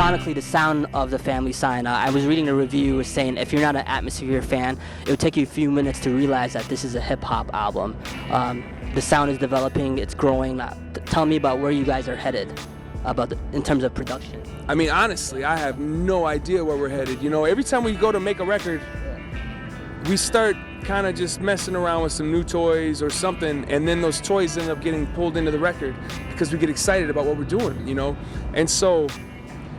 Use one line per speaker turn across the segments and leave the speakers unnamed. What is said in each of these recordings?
sonically, the sound of the Family Sign, I was reading a review saying if you're not an Atmosphere fan, it would take you a few minutes to realize that this is a hip-hop album. The sound is developing, it's growing. Tell me about where you guys are headed in terms of production.
I mean, honestly, I have no idea where we're headed. You know, every time we go to make a record, we start kind of just messing around with some new toys or something, and then those toys end up getting pulled into the record because we get excited about what we're doing, you know? And so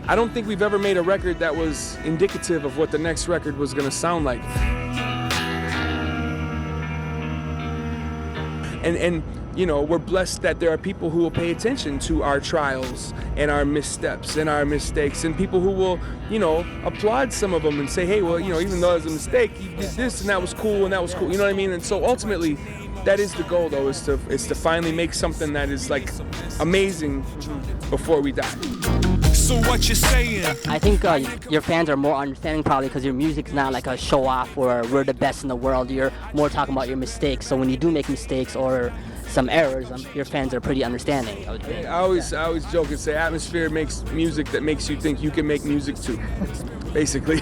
I don't think we've ever made a record that was indicative of what the next record was going to sound like. And you know, we're blessed that there are people who will pay attention to our trials and our missteps and our mistakes, and people who will, you know, applaud some of them and say, hey, well, you know, even though it was a mistake, you did this and that was cool and that was cool, you know what I mean? And so ultimately, that is the goal, though, is to finally make something that is like amazing before we die.
So what you saying?
I think your fans are more understanding probably because your music's not like a show off or we're the best in the world. You're more talking about your mistakes. So when you do make mistakes or some errors, your fans are pretty understanding, I would think.
I always joke and say Atmosphere makes music that makes you think you can make music too. Basically.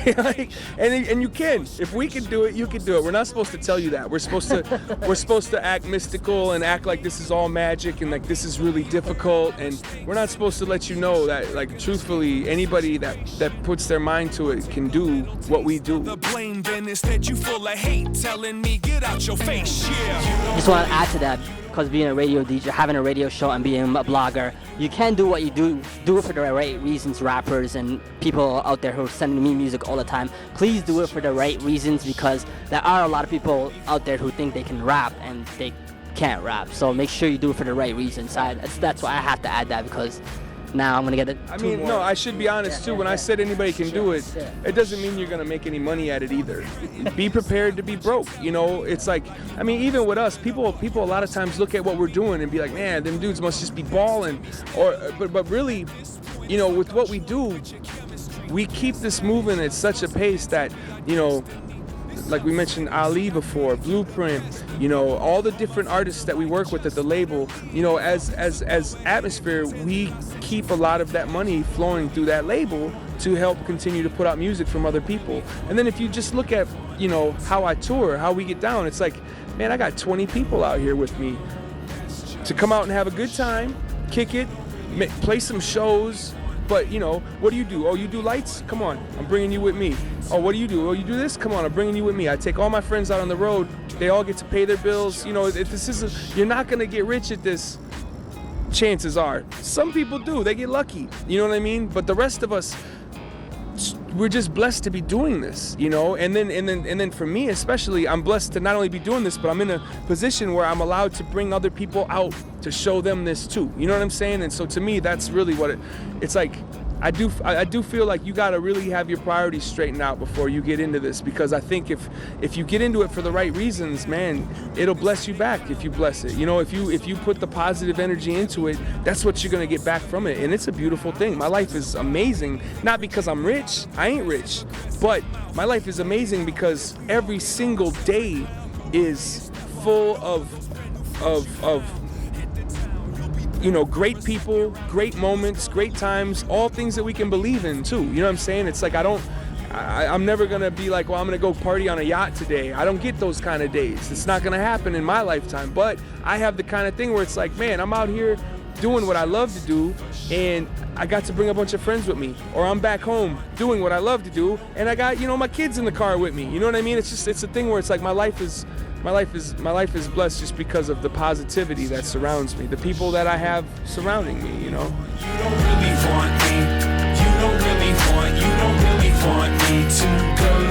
and you can. If we can do it, you can do it. We're not supposed to tell you that. We're supposed to act mystical and act like this is all magic and like this is really difficult, and we're not supposed to let you know that, like, truthfully, anybody that puts their mind to it can do what we do.
The blame then is that you full of hate, telling me get out your face. Yeah.
Just want to add to that, because being a radio DJ, having a radio show and being a blogger, you can do what you do it for the right reasons. Rappers and people out there who are sending me music all the time, please do it for the right reasons, because there are a lot of people out there who think they can rap and they can't rap. So make sure you do it for the right reasons. That's why I have to add that, because now I'm gonna get it.
I mean, no, I should be honest too. When I said anybody can do it, it doesn't mean you're gonna make any money at it either. Be prepared to be broke. You know, it's like, I mean, even with us, people a lot of times look at what we're doing and be like, man, them dudes must just be balling. But really, you know, with what we do, we keep this moving at such a pace that, you know, like we mentioned Ali before, Blueprint, you know, all the different artists that we work with at the label, you know, as Atmosphere, we keep a lot of that money flowing through that label to help continue to put out music from other people. And then if you just look at, you know, how I tour, how we get down, it's like, man, I got 20 people out here with me to come out and have a good time, kick it, play some shows. But, you know, what do you do? Oh, you do lights? Come on, I'm bringing you with me. Oh, what do you do? Oh, you do this? Come on, I'm bringing you with me. I take all my friends out on the road. They all get to pay their bills. You know, you're not going to get rich at this, chances are. Some people do. They get lucky. You know what I mean? But the rest of us, we're just blessed to be doing this, you know? And then for me especially, I'm blessed to not only be doing this, but I'm in a position where I'm allowed to bring other people out to show them this too. You know what I'm saying? And so to me, that's really what it's like. I do feel like you gotta really have your priorities straightened out before you get into this, because I think if you get into it for the right reasons, man, it'll bless you back if you bless it. You know, if you put the positive energy into it, that's what you're gonna get back from it, and it's a beautiful thing. My life is amazing, not because I'm rich. I ain't rich, but my life is amazing because every single day is full of you know, great people, great moments, great times, all things that we can believe in too. You know what I'm saying? It's like I'm never gonna be like, well, I'm gonna go party on a yacht today. I don't get those kind of days. It's not gonna happen in my lifetime. But I have the kind of thing where it's like, man, I'm out here doing what I love to do, and I got to bring a bunch of friends with me. Or I'm back home doing what I love to do, and I got, you know, my kids in the car with me. You know what I mean? It's a thing where it's like my life is blessed just because of the positivity that surrounds me, the people that I have surrounding me, you know.
You don't really want me. You don't really want me to go.